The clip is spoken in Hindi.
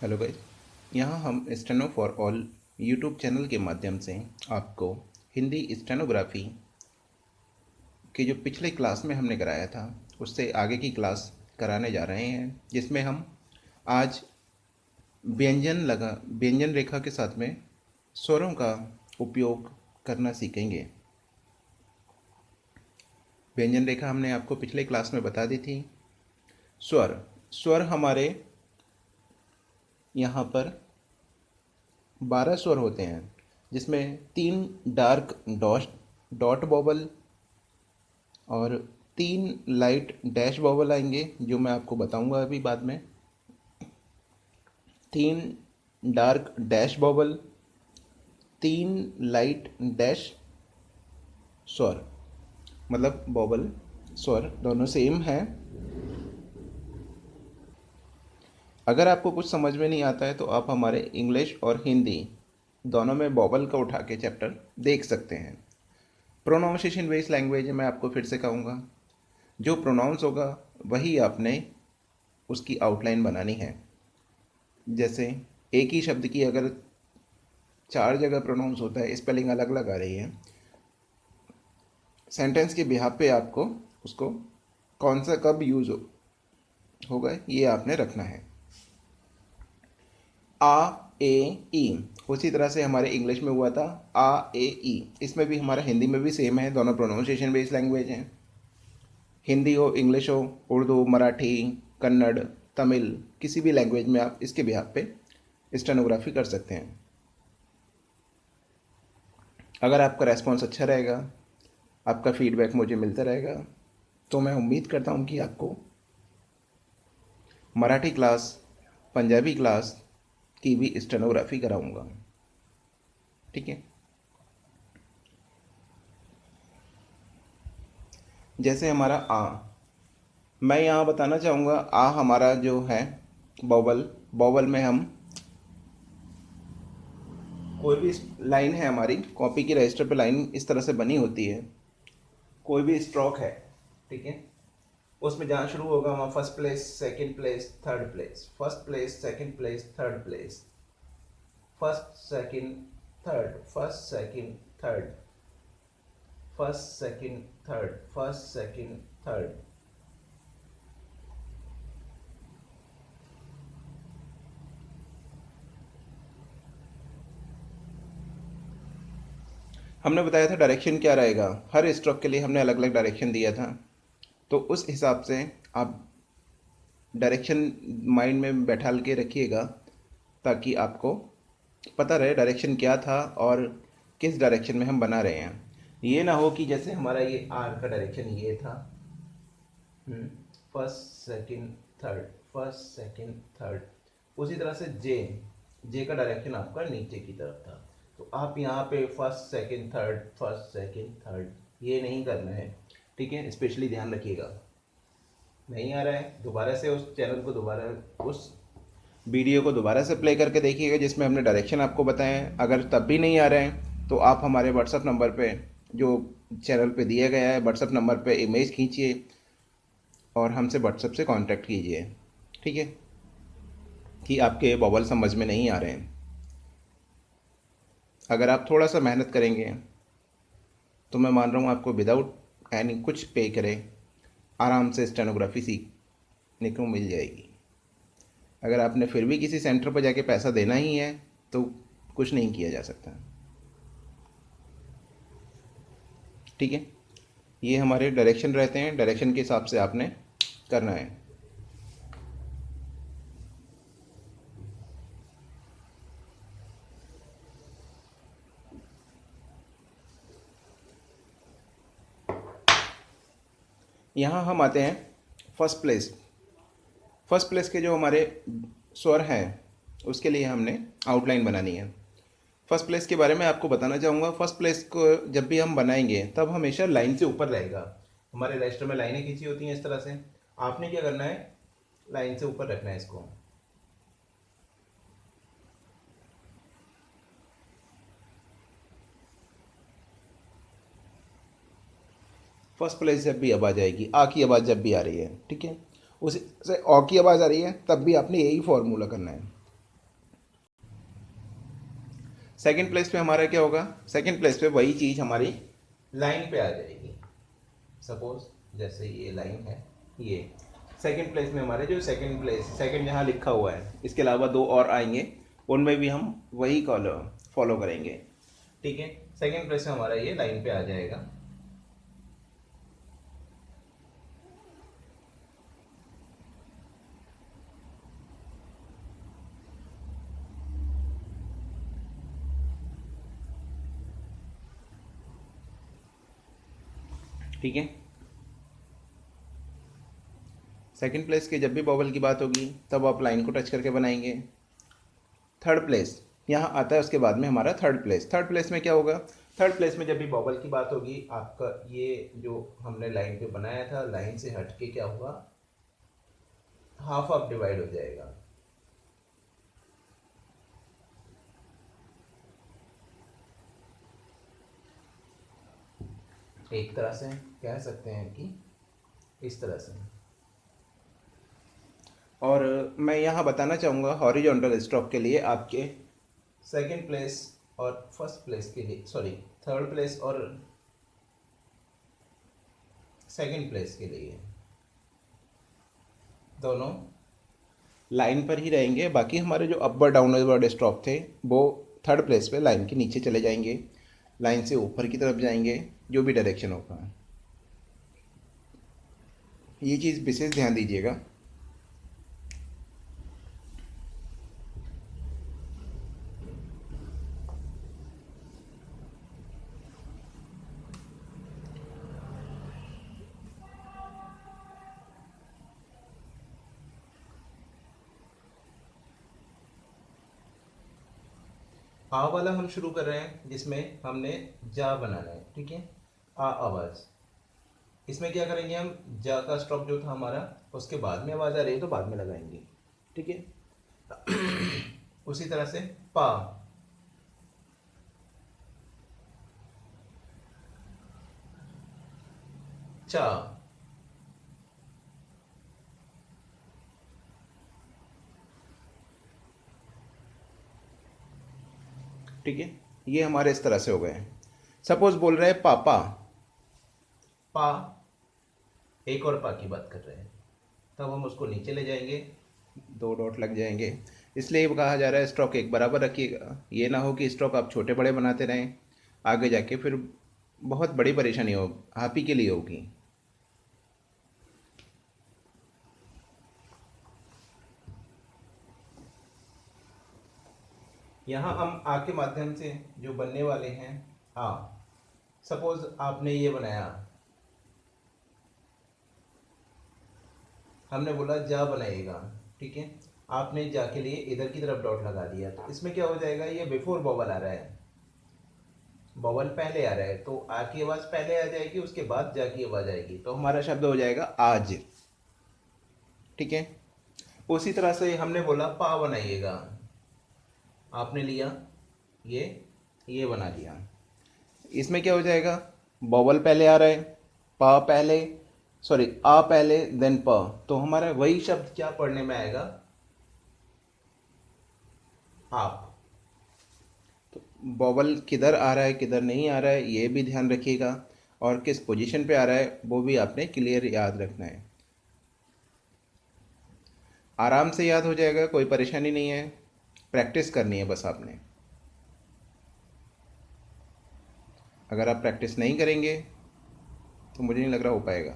Hello guys. यहाँ हम steno for all YouTube channel के माध्यम से आपको हिंदी स्टेनोग्राफी के जो पिछले क्लास में हमने कराया था उससे आगे की क्लास कराने जा रहे हैं, जिसमें हम आज व्यंजन रेखा के साथ में स्वरों का उपयोग करना सीखेंगे। व्यंजन रेखा हमने आपको पिछले क्लास में बता दी थी। स्वर स्वर हमारे यहाँ पर 12 स्वर होते हैं, जिसमें 3 डार्क डॉट बॉबल और 3 लाइट डैश बॉबल आएंगे, जो मैं आपको बताऊंगा अभी बाद में। 3 डार्क डैश बॉबल, 3 लाइट डैश स्वर, मतलब बॉबल स्वर दोनों सेम हैं। अगर आपको कुछ समझ में नहीं आता है तो आप हमारे इंग्लिश और हिंदी दोनों में बॉबल का उठा के चैप्टर देख सकते हैं। प्रोनाउंसिएशन बेस्ड लैंग्वेज मैं आपको फिर से कहूँगा, जो प्रोनाउंस होगा वही आपने उसकी आउटलाइन बनानी है। जैसे एक ही शब्द की अगर 4 जगह प्रोनाउंस होता है, स्पेलिंग अलग अलग आ रही है, सेंटेंस के बिहाफ पे आपको उसको कौन सा कब यूज होगा ये आपने रखना है। आ ए ई, उसी तरह से हमारे इंग्लिश में हुआ था आ ए ई, इसमें भी हमारा हिंदी में भी सेम है। दोनों प्रोनाउंसिएशन बेस्ड लैंग्वेज हैं। हिंदी हो, इंग्लिश हो, उर्दू, मराठी, कन्नड़, तमिल, किसी भी लैंग्वेज में आप इसके बिहाफ पे स्टेनोग्राफी कर सकते हैं। अगर आपका रेस्पॉन्स अच्छा रहेगा, आपका फीडबैक मुझे मिलता रहेगा, तो मैं उम्मीद करता हूँ कि आपको मराठी क्लास, पंजाबी क्लास की भी स्टेनोग्राफी कराऊंगा। ठीक है। जैसे हमारा आ, मैं यहाँ बताना चाहूँगा आ हमारा जो है बॉबल में हम कोई भी लाइन है, हमारी कॉपी की रजिस्टर पे लाइन इस तरह से बनी होती है, कोई भी स्ट्रोक है, ठीक है, उसमें जहाँ शुरू होगा वहाँ first place, second place, third place, first place, second place, third place, first second third, first second third, first second third, first second third. हमने बताया था डायरेक्शन क्या रहेगा, हर स्ट्रोक के लिए हमने अलग अलग डायरेक्शन दिया था, तो उस हिसाब से आप डायरेक्शन माइंड में बैठा के रखिएगा, ताकि आपको पता रहे डायरेक्शन क्या था और किस डायरेक्शन में हम बना रहे हैं। ये ना हो कि जैसे हमारा ये आर का डायरेक्शन ये था, first second third, first second third, उसी तरह से जे का डायरेक्शन आपका नीचे की तरफ था, तो आप यहाँ पे first second third, first second third, ये नहीं करना है। ठीक है, स्पेशली ध्यान रखिएगा। नहीं आ रहा है, दोबारा से उस चैनल को उस वीडियो को दोबारा से प्ले करके देखिएगा जिसमें हमने डायरेक्शन आपको बताए हैं। अगर तब भी नहीं आ रहे हैं तो आप हमारे व्हाट्सअप नंबर पे, जो चैनल पे दिया गया है, व्हाट्सअप नंबर पे इमेज खींचिए और हमसे व्हाट्सअप से कांटेक्ट कीजिए। ठीक है, कि आपके बॉबल समझ में नहीं आ रहे हैं। अगर आप थोड़ा सा मेहनत करेंगे तो मैं मान रहा हूँ आपको विदाउट यानी कुछ पे करे आराम से स्टेनोग्राफी सीखने को मिल जाएगी। अगर आपने फिर भी किसी सेंटर पर जाके पैसा देना ही है तो कुछ नहीं किया जा सकता। ठीक है, ये हमारे डायरेक्शन रहते हैं, डायरेक्शन के हिसाब से आपने करना है। यहाँ हम आते हैं फर्स्ट प्लेस। फर्स्ट प्लेस के जो हमारे स्वर हैं उसके लिए हमने आउटलाइन बनानी है। फर्स्ट प्लेस के बारे में आपको बताना चाहूँगा। फर्स्ट प्लेस को जब भी हम बनाएंगे तब हमेशा लाइन से ऊपर रहेगा। हमारे रजिस्टर में लाइनें खींची होती हैं इस तरह से, आपने क्या करना है, लाइन से ऊपर रखना है इसको। फर्स्ट प्लेस जब भी आवाज़ आएगी, आ की आवाज़ जब भी आ रही है, ठीक है, उसी से औ की आवाज़ आ रही है तब भी आपने यही फॉर्मूला करना है। सेकंड प्लेस पे हमारा क्या होगा, सेकंड प्लेस पे वही चीज़ हमारी लाइन पे आ जाएगी। सपोज जैसे ये लाइन है, ये सेकंड प्लेस में हमारे जो सेकंड प्लेस, सेकंड यहाँ लिखा हुआ है, इसके अलावा दो और आएंगे, उनमें भी हम वही फॉलो करेंगे। ठीक है, सेकंड प्लेस में हमारा ये लाइन पे आ जाएगा। ठीक है, सेकंड प्लेस के जब भी बॉबल की बात होगी तब आप लाइन को टच करके बनाएंगे। थर्ड प्लेस यहाँ आता है, उसके बाद में हमारा थर्ड प्लेस। थर्ड प्लेस में क्या होगा, थर्ड प्लेस में जब भी बॉबल की बात होगी, आपका ये जो हमने लाइन पे बनाया था, लाइन से हट के क्या हुआ, हाफ ऑफ डिवाइड हो जाएगा। एक तरह से कह सकते हैं कि इस तरह से। और मैं यहाँ बताना चाहूँगा हॉरिजॉन्टल स्ट्रोक के लिए आपके सेकंड प्लेस और फर्स्ट प्लेस के लिए, सॉरी थर्ड प्लेस और सेकंड प्लेस के लिए दोनों लाइन पर ही रहेंगे। बाकी हमारे जो अपर डाउनवर्ड स्ट्रोक थे वो थर्ड प्लेस पे लाइन के नीचे चले जाएंगे, लाइन से ऊपर की तरफ जाएंगे, जो भी डायरेक्शन होगा। ये चीज़ विशेष ध्यान दीजिएगा। आ वाला हम शुरू कर रहे हैं, जिसमें हमने जा बनाना है। ठीक है, आ आवाज़, इसमें क्या करेंगे हम, जा का स्ट्रोक जो था हमारा, उसके बाद में आवाज़ आ रही है तो बाद में लगाएंगे। ठीक है, उसी तरह से पा, चा, ठीक है, ये हमारे इस तरह से हो गए। सपोज बोल रहे हैं पापा, पा, एक और पा की बात कर रहे हैं, तब हम उसको नीचे ले जाएंगे, दो डॉट लग जाएंगे। इसलिए कहा जा रहा है स्ट्रोक एक बराबर रखिएगा, ये ना हो कि स्ट्रोक आप छोटे बड़े बनाते रहें, आगे जाके फिर बहुत बड़ी परेशानी हो आप ही के लिए होगी। यहाँ हम आ के माध्यम से जो बनने वाले हैं आ, सपोज आपने ये बनाया, हमने बोला जा बनाइएगा। ठीक है, आपने जा के लिए इधर की तरफ डॉट लगा दिया, तो इसमें क्या हो जाएगा, ये बिफोर बॉबल आ रहा है, बॉबल पहले आ रहा है, तो आ की आवाज़ पहले आ जाएगी, उसके बाद जा की आवाज़ आएगी, तो हमारा शब्द हो जाएगा आज। ठीक है, उसी तरह से हमने बोला पा बनाइएगा, आपने लिया ये बना दिया, इसमें क्या हो जाएगा, बॉबल पहले आ रहा है, पा पहले, सॉरी आ पहले देन प, तो हमारा वही शब्द क्या पढ़ने में आएगा, आप। तो बॉबल किधर आ रहा है किधर नहीं आ रहा है ये भी ध्यान रखिएगा, और किस पोजीशन पे आ रहा है वो भी आपने क्लियर याद रखना है। आराम से याद हो जाएगा, कोई परेशानी नहीं है, प्रैक्टिस करनी है बस आपने। अगर आप प्रैक्टिस नहीं करेंगे तो मुझे नहीं लग रहा हो पाएगा।